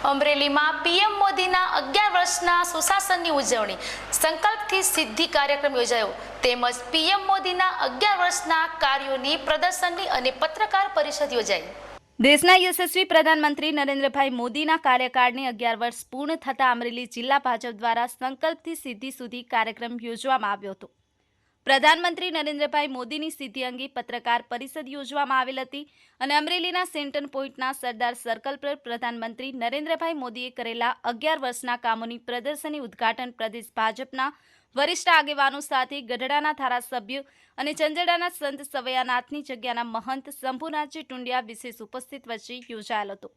અમરેલીમાં પીએમ મોદીના 11 વર્ષના સુશાસનની ઉજવણી સંકલ્પથી સિદ્ધિ કાર્યક્રમ યોજાયો તેમજ પીએમ મોદીના 11 વર્ષના કાર્યોની પ્રદર્શનની અને પત્રકાર પરિષદ યોજાઈ। દેશના યશસ્વી પ્રધાનમંત્રી નરેન્દ્રભાઈ મોદીના કાર્યકાળને 11 વર્ષ પૂર્ણ થતા અમરેલી જિલ્લા ભાજપ દ્વારા સંકલ્પથી સિદ્ધિ સુધી કાર્યક્રમ યોજવામાં આવ્યો હતો। પ્રધાનમંત્રી નરેન્દ્રભાઈ મોદીની સિદ્ધિ અંગે પત્રકાર પરિષદ યોજવામાં આવેલ હતી અને અમરેલીના સેન્ટર પોઈન્ટના સરદાર સર્કલ પર પ્રધાનમંત્રી નરેન્દ્રભાઈ મોદીએ કરેલા 11 વર્ષના કામોની પ્રદર્શની ઉદ્ઘાટન પ્રદેશ ભાજપના વરિષ્ઠ આગેવાનો સાથે ગઢડાના ધારાસભ્ય અને ચંદડાના સંત સવૈયાનાથની જગ્યાના મહંત શંભુનાથજી ટુંડિયા વિશેષ ઉપસ્થિત વચ્ચે યોજાયેલ હતો।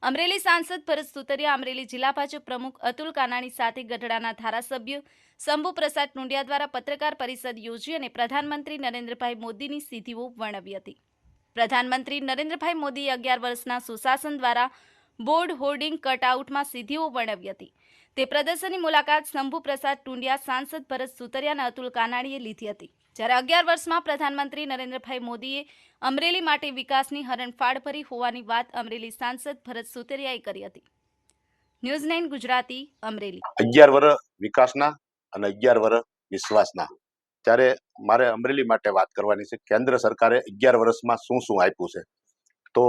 અમરેલી સાંસદ ભરત સુતરિયા, અમરેલી જિલ્લા ભાજપ પ્રમુખ અતુલ કાનાણી સાથે ગઢડાના ધારાસભ્ય શંભુ પ્રસાદ ટુંડિયા દ્વારા પત્રકાર પરિષદ યોજી અને પ્રધાનમંત્રી નરેન્દ્રભાઈ મોદીની સિદ્ધિઓ વર્ણવી હતી। પ્રધાનમંત્રી નરેન્દ્રભાઈ મોદીએ 11 વર્ષના સુશાસન દ્વારા બોર્ડ હોર્ડિંગ કટઆઉટમાં સિદ્ધિઓ વર્ણવી હતી। તે પ્રદર્શનની મુલાકાત શંભુ પ્રસાદ ટુંડિયા, સાંસદ ભરત સુતરિયા અને અતુલ કાનાણીએ લીધી હતી। જ્યારે 11 વર્ષમાં પ્રધાનમંત્રી નરેન્દ્રભાઈ મોદીએ અમરેલી માટે વિકાસની હરણફાળ ભરી હોવાની વાત અમરેલી સાંસદ ભરત સુતરિયાએ કરી હતી। ન્યૂઝ 9 ગુજરાતી, અમરેલી। 11 વર્ષ વિકાસના અને 11 વર્ષ વિશ્વાસના। ત્યારે મારે અમરેલી માટે વાત કરવાની છે। કેન્દ્ર સરકારે 11 વર્ષમાં શું શું આપ્યું છે, તો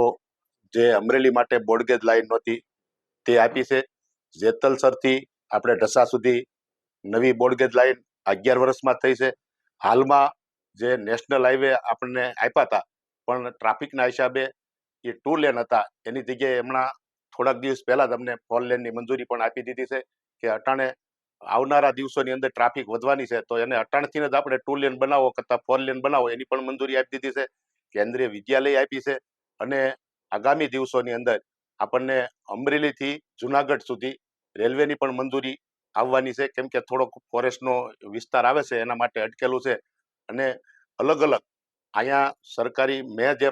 જે અમરેલી માટે બોર્ડગેજ લાઈન નહોતી તે આપી છે। જેતલસરથી આપણે ઢસા સુધી નવી બોર્ડગેજ લાઈન 11 વર્ષમાં થઈ છે। હાલમાં જે નેશનલ હાઈવે આપણને આપ્યા હતા પણ ટ્રાફિકના હિસાબે એ 2 લેન હતા, એની જગ્યાએ હમણાં થોડાક દિવસ પહેલા જ અમને 4 લેનની મંજૂરી પણ આપી દીધી છે કે અટાણે આવનારા દિવસોની અંદર ટ્રાફિક વધવાની છે તો એને અટાણથી જ આપણે 2 લેન બનાવો કરતાં 4 લેન બનાવો એની પણ મંજૂરી આપી દીધી છે। કેન્દ્રીય વિદ્યાલય આપી છે અને આગામી દિવસોની અંદર આપણને અમરેલીથી જુનાગઢ સુધી રેલવેની પણ મંજૂરી આવવાની છે, કેમ કે થોડોક ફોરેસ્ટનો વિસ્તાર આવે છે એના માટે અટકેલું છે। અને અલગ અલગ અહીંયા સરકારી મેં જે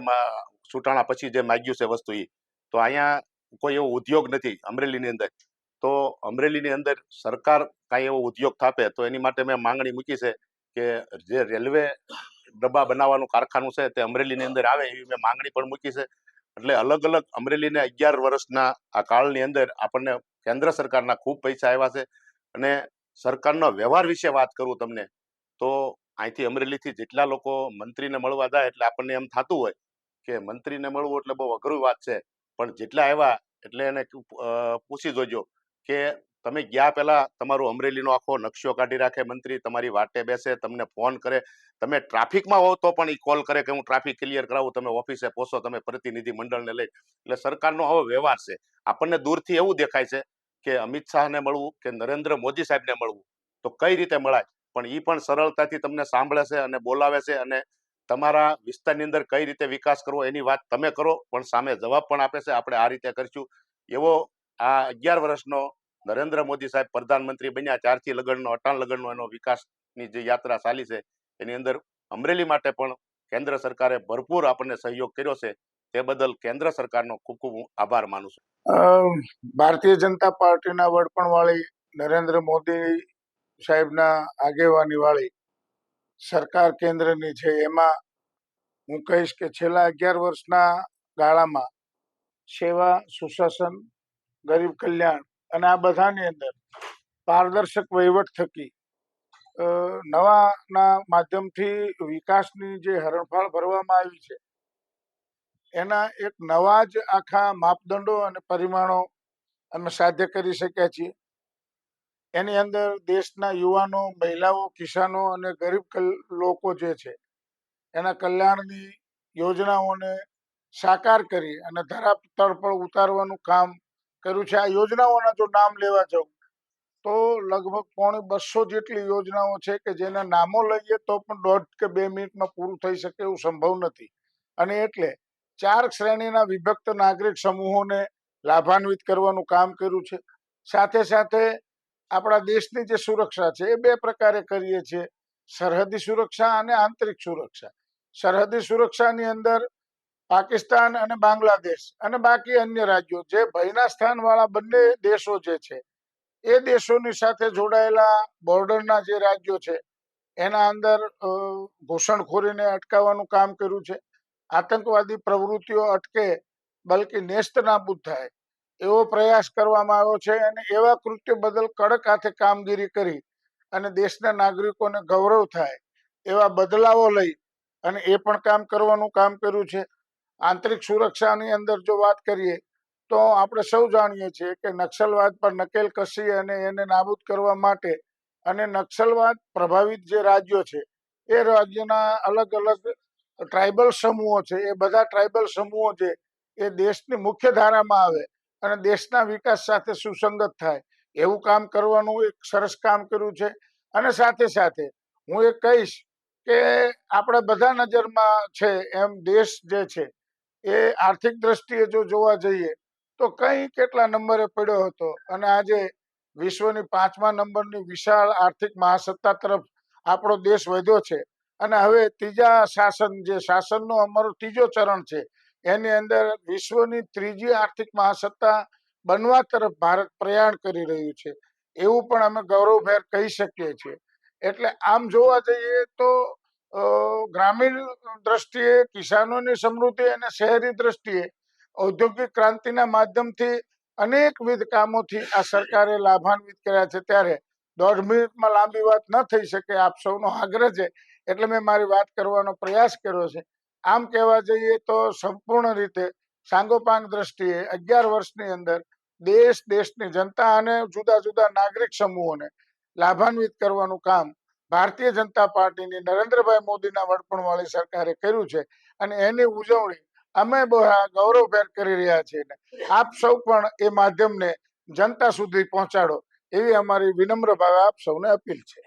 ચૂંટાણા પછી જે માગ્યું છે વસ્તુ એ, તો અહીંયા કોઈ એવો ઉદ્યોગ નથી અમરેલીની અંદર, તો અમરેલીની અંદર સરકાર કાંઈ એવો ઉદ્યોગ સ્થાપે તો એની માટે મેં માંગણી મૂકી છે કે જે રેલવે ડબ્બા બનાવવાનું કારખાનું છે તે અમરેલીની અંદર આવે એવી મેં માંગણી પણ મૂકી છે। એટલે અલગ અલગ અમરેલીને 11 વર્ષના આ કાળની અંદર આપણને કેન્દ્ર સરકારના ખૂબ પૈસા આવ્યા છે। અને સરકારનો વ્યવહાર વિશે વાત કરું તમને તો અહીંથી અમરેલીથી જેટલા લોકો મંત્રીને મળવા જાય એટલે આપણને એમ થતું હોય કે મંત્રીને મળવું એટલે બહુ અઘરું વાત છે, પણ જેટલા આવ્યા એટલે એને પૂછી જોજો કે તમે ગયા પહેલા તમારું અમરેલીનો આખો નકશો કાઢી રાખે મંત્રી, તમારી વાટે બેસે, તમને ફોન કરે, તમે ટ્રાફિકમાં હોવ તો પણ એ કોલ કરે કે હું ટ્રાફિક ક્લિયર કરાવું, તમે ઓફિસે પહોંચો, તમે પ્રતિનિધિ મંડળને લઈ। એટલે સરકારનો આવો વ્યવહાર છે। આપણને દૂરથી એવું દેખાય છે કે અમિત શાહને મળવું કે નરેન્દ્ર મોદી સાહેબને મળવું તો કઈ રીતે મળાય, પણ એ પણ સરળતાથી તમને સાંભળે છે અને બોલાવે છે અને તમારા વિસ્તારની અંદર કઈ રીતે વિકાસ કરવો એની વાત તમે કરો પણ સામે જવાબ પણ આપે છે, આપણે આ રીતે કરશું। એવો આ 11 વર્ષનો નરેન્દ્ર મોદી સાહેબ પ્રધાનમંત્રી બન્યા ત્યારથી લગનનો અટાણ લગનનો એનો વિકાસની જે યાત્રા ચાલી છે એની અંદર અમરેલી માટે પણ કેન્દ્ર સરકારે ભરપૂર આપણને સહયોગ કર્યો છે, તે બદલ કેન્દ્ર સરકારનો ખૂબ ખૂબ હું આભાર માનું છું। ભારતીય જનતા પાર્ટીના વડપણવાળી નરેન્દ્ર મોદી સાહેબના આગેવાની વાળી સરકાર કેન્દ્રની છે, એમાં હું કહીશ કે છેલ્લા 11 વર્ષના ગાળામાં સેવા, સુશાસન, ગરીબ કલ્યાણ અને આ બધાની અંદર પારદર્શક વહીવટ થકી નવાના માધ્યમથી વિકાસની જે હરણફાળ ભરવામાં આવી છે એના એક નવા જ આખા માપદંડો અને પરિમાણો અમે સાધ્ય કરી શક્યા છીએ। એની અંદર દેશના યુવાનો, મહિલાઓ, કિસાનો અને ગરીબ લોકો જે છે એના કલ્યાણની યોજનાઓને સાકાર કરી અને ધરાતળ પર ઉતારવાનું કામ કર્યું છે। આ યોજનાઓના જો નામ લેવા જાઉં તો લગભગ 150 જેટલી યોજનાઓ છે કે જેના નામો લઈએ તો પણ 1.5 કે 2 મિનિટમાં પૂરું થઈ શકે એવું સંભવ નથી। અને એટલે 4 શ્રેણીના વિભક્ત નાગરિક સમૂહોને લાભાન્વિત કરવાનું કામ કર્યું છે। સાથે સાથે આપણા દેશની જે સુરક્ષા છે એ 2 પ્રકારે કરીએ છીએ, સરહદી સુરક્ષા અને આંતરિક સુરક્ષા। સરહદી સુરક્ષાની અંદર પાકિસ્તાન અને બાંગ્લાદેશ અને બાકી અન્ય રાજ્યો જે ભયના સ્થાનવાળા બંને દેશો જે છે એ દેશોની સાથે જોડાયેલા બોર્ડરના જે રાજ્યો છે એના અંદર ઘૂસણખોરીને અટકાવવાનું કામ કર્યું છે। આતંકવાદી પ્રવૃત્તિઓ અટકે બલકે નેસ્ત નાબૂદ થાય એવો પ્રયાસ કરવામાં આવ્યો છે અને એવા કૃત્ય બદલ કડક હાથે કામગીરી કરી અને દેશના નાગરિકોને ગૌરવ થાય એવા બદલાવો લઈ અને એ પણ કામ કરવાનું કામ કર્યું છે. આંતરિક સુરક્ષાની અંદર જો વાત કરીએ તો આપણે સૌ જાણીએ છીએ કે નક્સલવાદ પર નકેલ કસી અને એને નાબૂદ કરવા માટે અને નક્સલવાદ પ્રભાવિત જે રાજ્યો છે એ રાજ્યના અલગ અલગ ટ્રાઇબલ સમૂહો છે, એ બધા ટ્રાઇબલ સમૂહો છે એ દેશની મુખ્ય ધારામાં આવે અને દેશના વિકાસ સાથે સુસંગત થાય એવું કામ કરવાનું એક સરસ કામ કર્યું છે. અને સાથે સાથે હું એ કહીશ કે આપણે બધા નજરમાં છે એમ દેશ જે છે એ આર્થિક દ્રષ્ટિએ જો જોવા જઈએ તો કઈ કેટલા નંબરે પડ્યો હતો અને આજે વિશ્વની 5મા નંબરની વિશાળ આર્થિક મહાસત્તા તરફ આપણો દેશ વધ્યો છે. અને હવે ત્રીજા શાસનનો અમારો ત્રીજો ચરણ છે, એની અંદર વિશ્વની ત્રીજી આર્થિક મહાસત્તા બનવા તરફ ભારત પ્રયાણ કરી રહ્યું છે એવું પણ અમે ગૌરવભેર કહી શકીએ છીએ. એટલે આમ જોવા જઈએ તો ગ્રામીણ દ્રષ્ટિએ કિસાનોની સમૃદ્ધિ અને શહેરી દ્રષ્ટિએ ઔદ્યોગિક ક્રાંતિના માધ્યમથી અનેકવિધ કામોથી આ સરકારે લાભાન્વિત કર્યા છે. ત્યારે 1.5 મિનિટમાં લાંબી વાત ન થઈ શકે, આપ સૌનો આગ્રહ છે એટલે મેં મારી વાત કરવાનો પ્રયાસ કર્યો છે. આમ કહેવા જઈએ તો સંપૂર્ણ રીતે સાંગોપાંગ દ્રષ્ટિએ 11 વર્ષની અંદર દેશની જનતા અને જુદા જુદા નાગરિક સમૂહોને લાભાન્વિત કરવાનું કામ ભારતીય જનતા પાર્ટીની નરેન્દ્રભાઈ મોદીના વડપણવાળી સરકારે કર્યું છે અને એની ઉજવણી અમે ગૌરવભેર કરી રહ્યા છીએ. આપ સૌ પણ એ માધ્યમને જનતા સુધી પહોંચાડો એવી અમારી વિનમ્ર ભાવે આપ સૌને અપીલ છે.